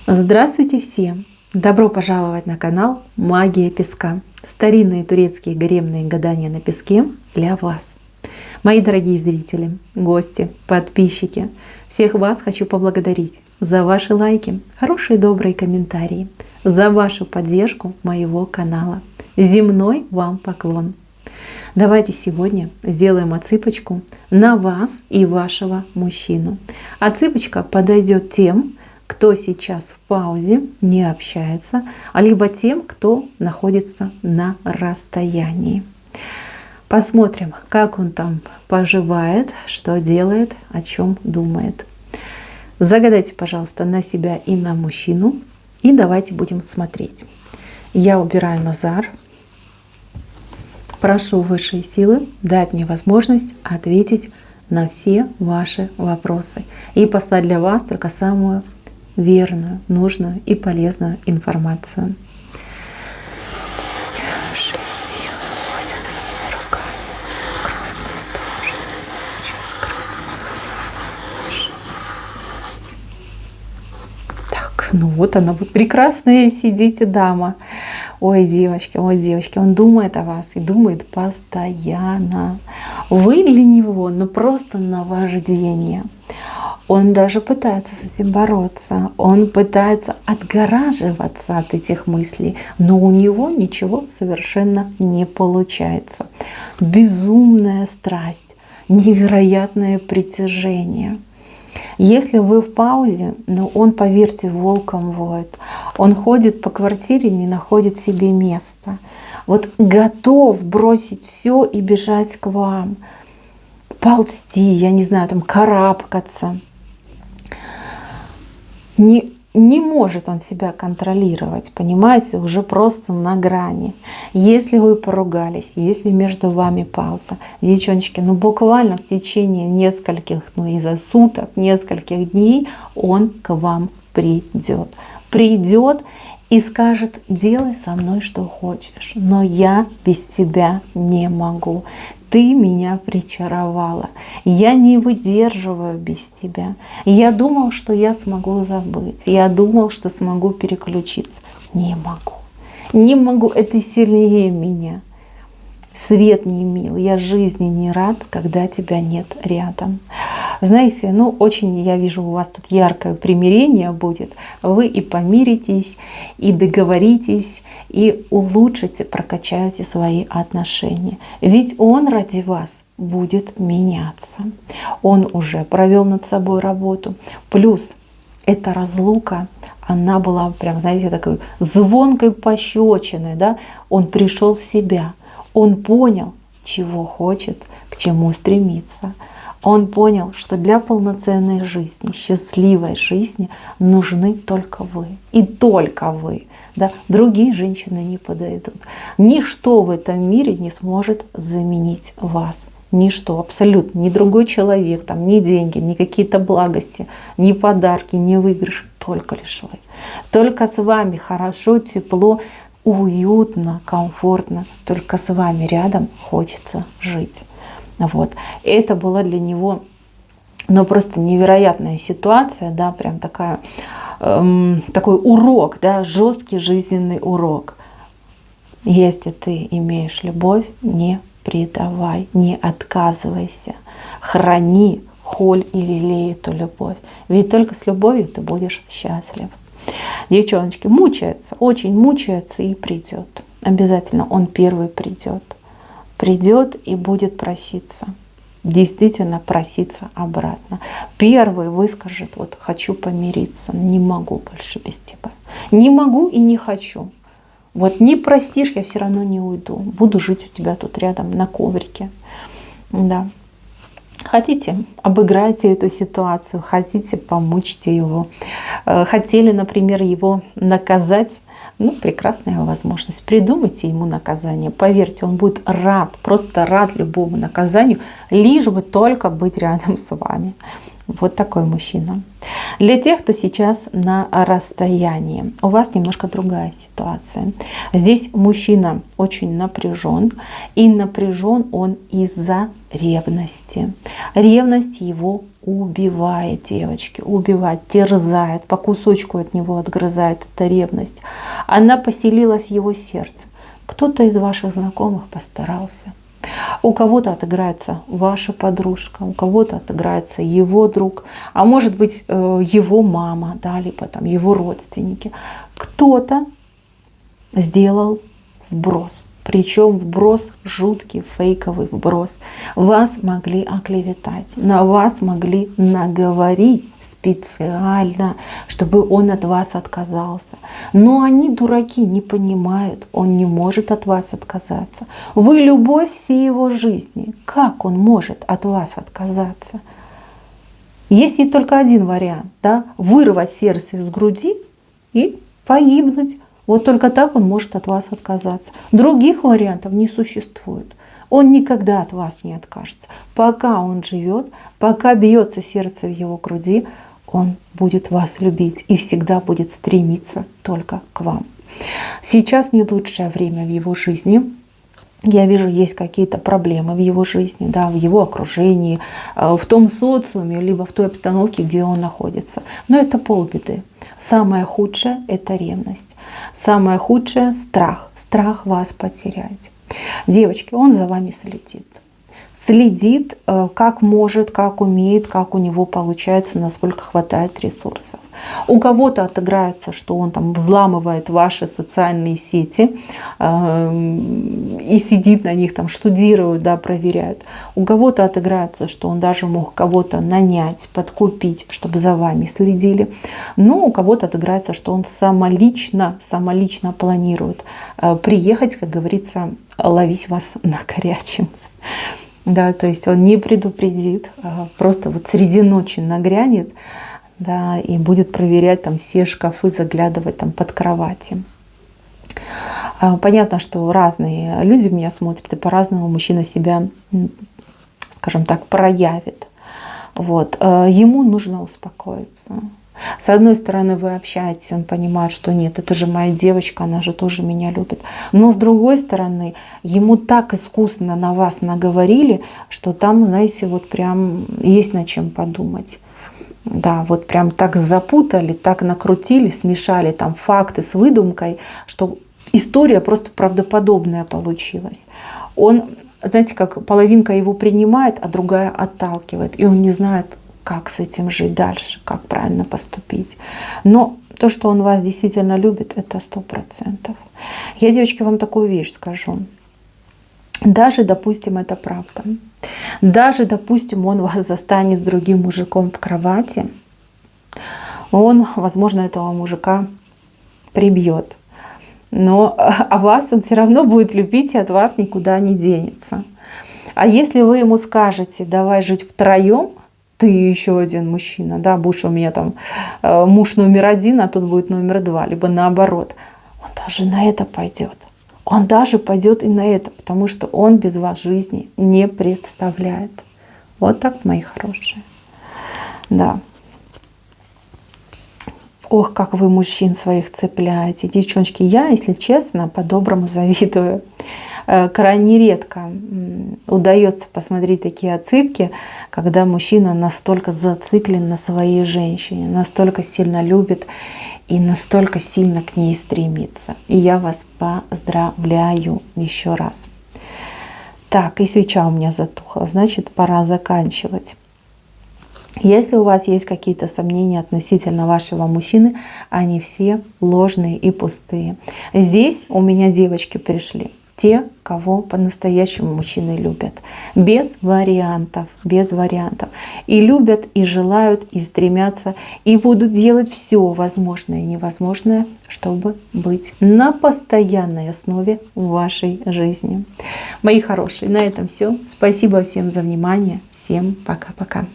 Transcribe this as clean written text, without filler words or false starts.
Здравствуйте всем! Добро пожаловать на канал Магия Песка. Старинные турецкие гаремные гадания на песке для вас. Мои дорогие зрители, гости, подписчики, всех вас хочу поблагодарить за ваши лайки, хорошие добрые комментарии, за вашу поддержку моего канала. Земной вам поклон! Давайте сегодня сделаем отсыпочку на вас и вашего мужчину. Отсыпочка подойдет тем, кто сейчас в паузе, не общается, либо тем, кто находится на расстоянии. Посмотрим, как он там поживает, что делает, о чем думает. Загадайте, пожалуйста, на себя и на мужчину, и давайте будем смотреть. Я убираю Назар. Прошу высшие силы дать мне возможность ответить на все ваши вопросы и послать для вас только самую верную, нужную и полезную информацию. Так, ну вот она, вот прекрасная сидите дама. Ой, девочки, он думает о вас и думает постоянно. Вы для него, ну просто наваждение. Он даже пытается с этим бороться, он пытается отгораживаться от этих мыслей, но у него ничего совершенно не получается. Безумная страсть, невероятное притяжение. Если вы в паузе, ну он, поверьте, волком воет. Он ходит по квартире, не находит себе места. Вот готов бросить все и бежать к вам. Ползти, я не знаю, там карабкаться. Не может он себя контролировать, понимаете, уже просто на грани. Если вы поругались, если между вами пауза, девчоночки, ну буквально в течение нескольких, ну и за суток, нескольких дней он к вам придет. Придет и скажет: делай со мной что хочешь, но я без тебя не могу. Ты меня причаровала. Я не выдерживаю без тебя. Я думал, что я смогу забыть. Я думал, что смогу переключиться. Не могу. Не могу. Это сильнее меня. Свет не мил. Я жизни не рад, когда тебя нет рядом. Знаете, ну очень я вижу, у вас тут яркое примирение будет. Вы и помиритесь, и договоритесь, и улучшите, прокачаете свои отношения. Ведь он ради вас будет меняться. Он уже провел над собой работу. Плюс эта разлука, она была прям, знаете, такой звонкой пощечиной. Да? Он пришел в себя. Он понял, чего хочет, к чему стремится. Он понял, что для полноценной жизни, счастливой жизни нужны только вы. И только вы. Да? Другие женщины не подойдут. Ничто в этом мире не сможет заменить вас. Ничто, абсолютно. Ни другой человек, там, ни деньги, ни какие-то благости, ни подарки, ни выигрыш. Только лишь вы. Только с вами хорошо, тепло, уютно, комфортно. Только с вами рядом хочется жить. Вот. Это была для него, ну, просто невероятная ситуация, да, прям такая, такой урок, да, жесткий жизненный урок. Если ты имеешь любовь, не предавай, не отказывайся, храни, холь и лелей эту любовь. Ведь только с любовью ты будешь счастлив. Девчоночки, мучается, очень мучается и придет. Обязательно он первый придет. Придет и будет проситься. Действительно проситься обратно. Первый выскажет: вот хочу помириться, не могу больше без тебя. Не могу и не хочу. Вот не простишь, я все равно не уйду. Буду жить у тебя тут рядом на коврике. Да. Хотите, обыграйте эту ситуацию, хотите, помучьте его. Хотели, например, его наказать. Ну, прекрасная возможность. Придумайте ему наказание. Поверьте, он будет рад, просто рад любому наказанию, лишь бы только быть рядом с вами. Вот такой мужчина. Для тех, кто сейчас на расстоянии, у вас немножко другая ситуация. Здесь мужчина очень напряжен, и напряжен он из-за ревности. Ревность его убивает, девочки, убивает, терзает, по кусочку от него отгрызает эта ревность. Она поселилась в его сердце. Кто-то из ваших знакомых постарался. У кого-то отыграется ваша подружка, у кого-то отыграется его друг, а может быть его мама, да, либо там его родственники. Кто-то сделал вброс. Причем вброс жуткий, фейковый вброс. Вас могли оклеветать, на вас могли наговорить специально, чтобы он от вас отказался. Но они, дураки, не понимают, он не может от вас отказаться. Вы любовь всей его жизни. Как он может от вас отказаться? Есть и только один вариант, да? Вырвать сердце из груди и погибнуть. Вот только так он может от вас отказаться. Других вариантов не существует. Он никогда от вас не откажется. Пока он живет, пока бьется сердце в его груди, он будет вас любить и всегда будет стремиться только к вам. Сейчас не лучшее время в его жизни. Я вижу, есть какие-то проблемы в его жизни, да, в его окружении, в том социуме, либо в той обстановке, где он находится. Но это полбеды. Самое худшее – это ревность. Самое худшее – страх. Страх вас потерять. Девочки, он за вами следит. Следит, как может, как умеет, как у него получается, насколько хватает ресурсов. У кого-то отыграется, что он там взламывает ваши социальные сети и сидит на них, там штудирует, да, проверяет. У кого-то отыграется, что он даже мог кого-то нанять, подкупить, чтобы за вами следили. Но у кого-то отыграется, что он самолично планирует приехать, как говорится, ловить вас на горячем. Да, то есть он не предупредит, просто вот среди ночи нагрянет, да, и будет проверять там все шкафы, заглядывать там под кровати. Понятно, что разные люди меня смотрят, и по-разному мужчина себя, скажем так, проявит. Вот. Ему нужно успокоиться. С одной стороны, вы общаетесь, он понимает, что нет, это же моя девочка, она же тоже меня любит. Но с другой стороны, ему так искусно на вас наговорили, что там, знаете, вот прям есть над чем подумать. Да, вот прям так запутали, так накрутили, смешали там факты с выдумкой, что история просто правдоподобная получилась. Он, знаете, как половинка его принимает, а другая отталкивает, и он не знает, как с этим жить дальше, как правильно поступить. Но то, что он вас действительно любит, это 100%. Я, девочки, вам такую вещь скажу. Даже, допустим, это правда. Даже, допустим, он вас застанет с другим мужиком в кровати, он, возможно, этого мужика прибьет. Но а вас он все равно будет любить и от вас никуда не денется. А если вы ему скажете, давай жить втроем, ты еще один мужчина, да, будешь у меня там муж номер 1, а тут будет номер 2, либо наоборот, он даже на это пойдет. Он даже пойдет и на это, потому что он без вас жизни не представляет. Вот так, мои хорошие. Да. Ох, как вы мужчин своих цепляете. Девчонки, я, если честно, по-доброму завидую. Крайне редко удается посмотреть такие отсыпки, когда мужчина настолько зациклен на своей женщине, настолько сильно любит и настолько сильно к ней стремится. И я вас поздравляю еще раз. Так, и свеча у меня затухла, значит, пора заканчивать. Если у вас есть какие-то сомнения относительно вашего мужчины, они все ложные и пустые. Здесь у меня девочки пришли. Те, кого по-настоящему мужчины любят. Без вариантов, без вариантов. И любят, и желают, и стремятся, и будут делать все возможное и невозможное, чтобы быть на постоянной основе в вашей жизни. Мои хорошие, на этом все. Спасибо всем за внимание. Всем пока-пока.